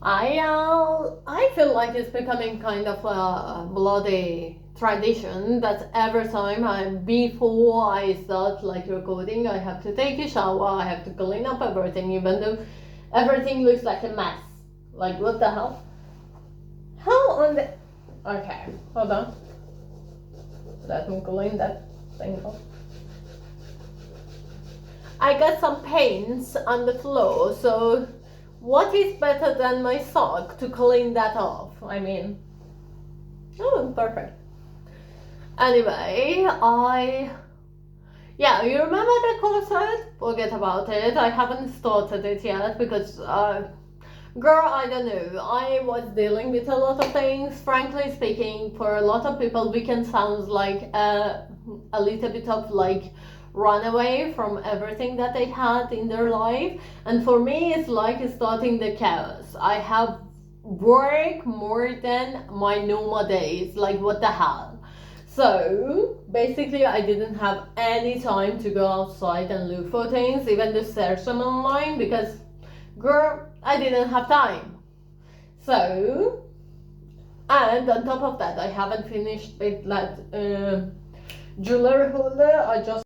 I feel like it's becoming kind of a bloody tradition that every time before I start like recording, I have to take a shower, I have to clean up everything, even though everything looks like a mess. Like what the hell? How on the? Okay, hold on. Let me clean that thing off. I got some paints on the floor, so what is better than my sock to clean that off? I mean, oh, perfect. Anyway, yeah, you remember the concert? Forget about it. I haven't started it yet because, girl, I don't know. I was dealing with a lot of things. Frankly speaking, for a lot of people, weekend sounds like a little bit of like run away from everything that they had in their life, and for me it's like starting the chaos. I have work more than my normal days, like what the hell. So basically I didn't have any time to go outside and look for things, even to search them online, because girl, I didn't have time. So, and on top of that, I haven't finished with that jewelry holder. I just,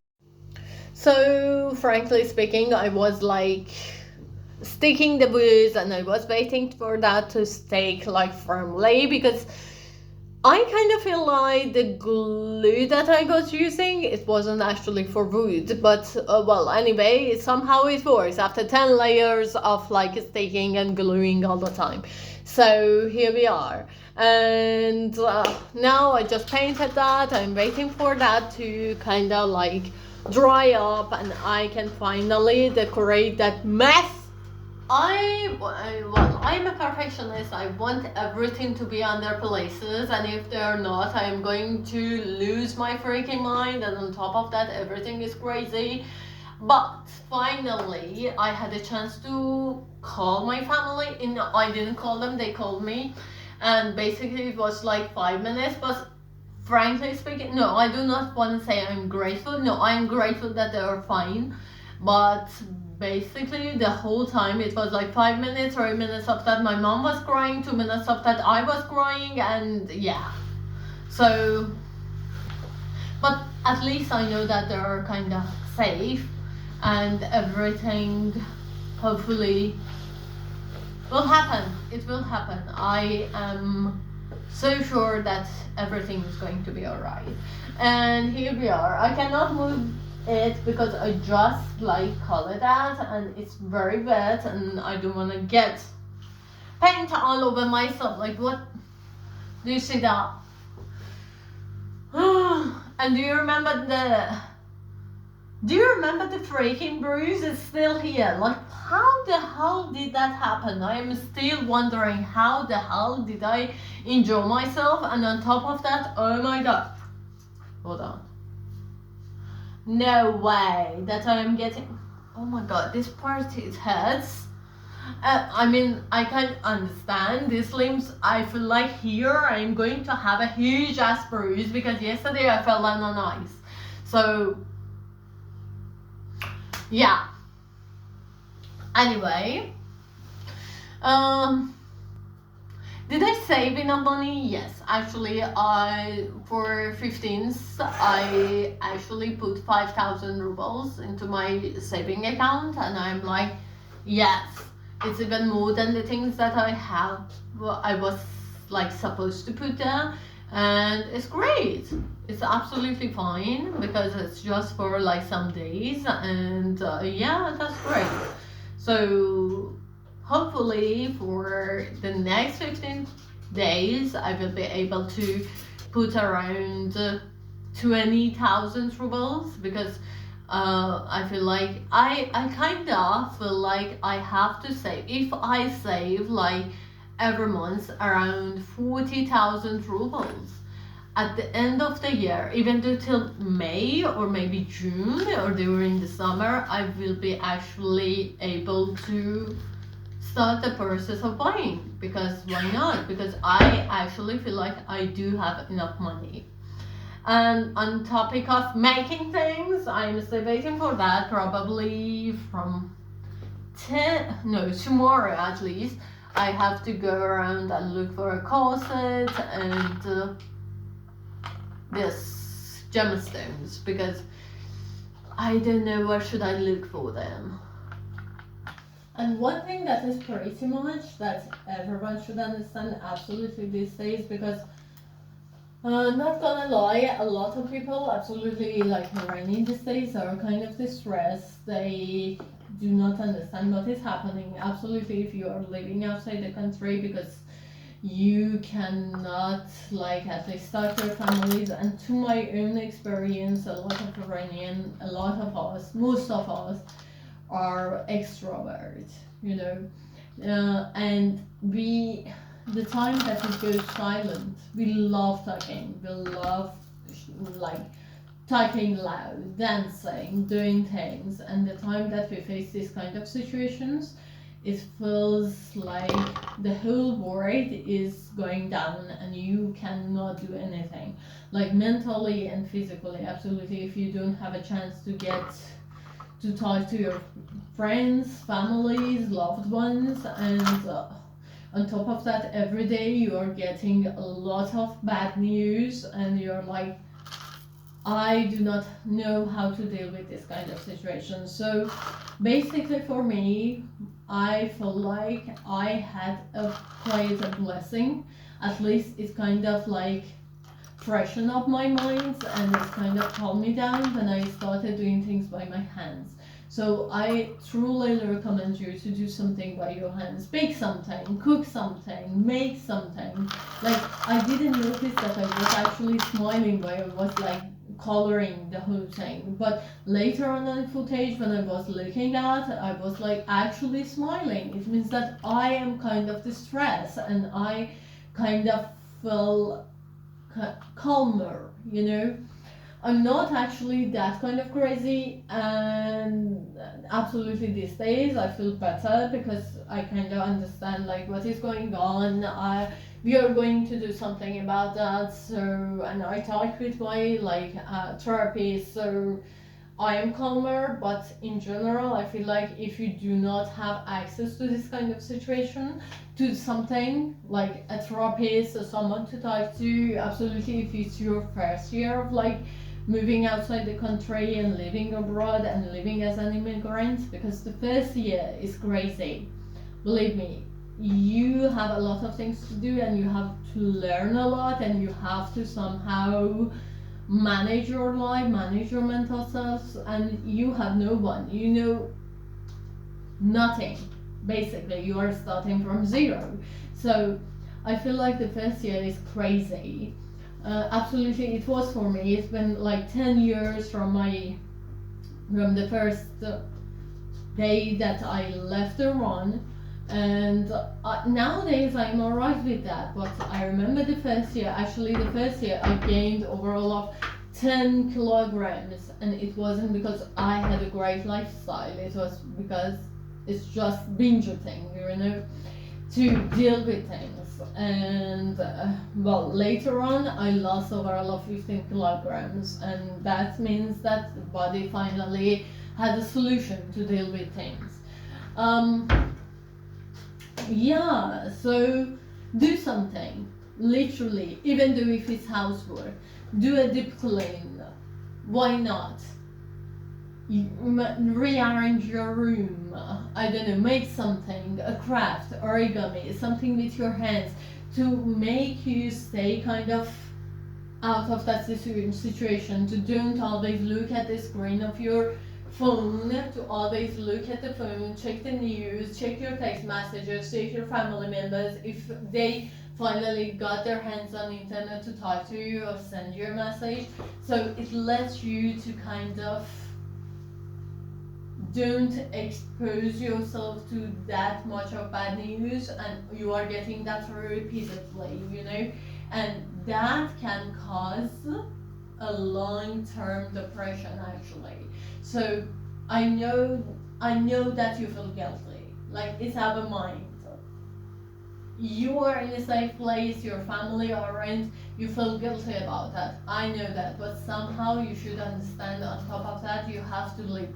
so frankly speaking, I was like sticking the booze and I was waiting for that to stick like firmly, because I kind of feel like the glue that I was using, it wasn't actually for wood, but well, anyway, somehow it works after 10 layers of like sticking and gluing all the time. So here we are. And now I just painted that. I'm waiting for that to kind of like dry up and I can finally decorate that mess. I'm a perfectionist. I want everything to be on their places, and if they're not, I'm going to lose my freaking mind. And on top of that, everything is crazy. But finally, I had a chance to call my family. I didn't call them; they called me, and basically it was like 5 minutes. But frankly speaking, no, I do not want to say I'm grateful. No, I'm grateful that they are fine, but basically the whole time it was like 5 minutes, 3 minutes of that my mom was crying, 2 minutes of that I was crying, and yeah. So, but at least I know that they're kind of safe and everything hopefully will happen. It will happen. I am so sure that everything is going to be alright. And here we are. I cannot move it because I just like color that and it's very wet and I don't want to get paint all over myself. Like what? Do you see that? And do you remember the freaking bruise is still here? Like how the hell did that happen? I am still wondering how the hell did I injure myself, and on top of that, oh my god. Hold on. No way that I am getting. Oh my god, this part it hurts. I mean, I can understand these limbs. I feel like here I'm going to have a huge ass bruise because yesterday I fell on ice. So, yeah. Anyway, did I save enough money? Yes, actually, for 15th, I actually put 5,000 rubles into my saving account, and I'm like, yes, it's even more than the things that I was like supposed to put there, and it's great. It's absolutely fine because it's just for like some days, and yeah, that's great. So hopefully for the next 15 days I will be able to put around 20,000 rubles, because I feel like I kind of feel like I have to save. If I save like every month around 40,000 rubles, at the end of the year, even though till May or maybe June or during the summer, I will be actually able to start the process of buying. Because why not? Because I actually feel like I do have enough money. And on topic of making things, I'm still waiting for that, probably from tomorrow at least. I have to go around and look for a corset and this gemstones because I don't know where should I look for them. And one thing that is pretty much that everyone should understand absolutely these days, because not gonna lie, a lot of people absolutely like Iranian these days are kind of distressed. They do not understand what is happening. Absolutely, if you are living outside the country, because you cannot like at least start your families. And to my own experience, a lot of Iranian, a lot of us, most of us are extroverts, you know, and we the time that it goes silent, we love talking, we love like talking loud, dancing, doing things, and the time that we face these kind of situations, it feels like the whole world is going down and you cannot do anything, like mentally and physically. Absolutely, if you don't have a chance to get to talk to your friends, families, loved ones, and on top of that, every day you are getting a lot of bad news, and you're like, I do not know how to deal with this kind of situation. So basically, for me, I feel like I had quite a blessing. At least it's kind of like freshen up my mind and it's kind of calmed me down when I started doing things by my hands. So I truly recommend you to do something by your hands. Bake something, cook something, make something. Like I didn't notice that I was actually smiling while I was like coloring the whole thing. But later on in footage when I was looking at, I was like actually smiling. It means that I am kind of distressed and I kind of feel calmer, you know. I'm not actually that kind of crazy, and absolutely these days I feel better because I kind of understand like what is going on. We are going to do something about that. So, and I talked with my like therapist, so I am calmer. But in general, I feel like if you do not have access to this kind of situation, to something like a therapist or someone to talk to, absolutely, if it's your first year of like moving outside the country and living abroad and living as an immigrant, because the first year is crazy. Believe me, you have a lot of things to do and you have to learn a lot and you have to somehow manage your life, manage your mental self, and you have no one. You know nothing. Basically, you are starting from zero. So I feel like the first year is crazy. Absolutely, it was for me. It's been like 10 years from the first day that I left Iran, and nowadays I'm alright with that. But I remember the first year. Actually, the first year I gained overall of 10 kilograms, and it wasn't because I had a great lifestyle. It was because it's just binge thing, you know, to deal with things. And well, later on I lost overall of 15 kilograms, and that means that the body finally had a solution to deal with things. um yeah, so do something, literally, even though if it's housework, do a deep clean. Why not? Rearrange your room. I don't know, make something, a craft, origami, something with your hands to make you stay kind of out of that situation, to don't always look at the screen of your phone, to always look at the phone, check the news, check your text messages, check your family members if they finally got their hands on the internet to talk to you or send you a message. So it lets you to kind of don't expose yourself to that much of bad news, and you are getting that repeatedly, you know, and that can cause a long-term depression actually. So I know that you feel guilty, like it's out of mind. You are in a safe place, your family aren't, you feel guilty about that. I know that, but somehow you should understand on top of that you have to live.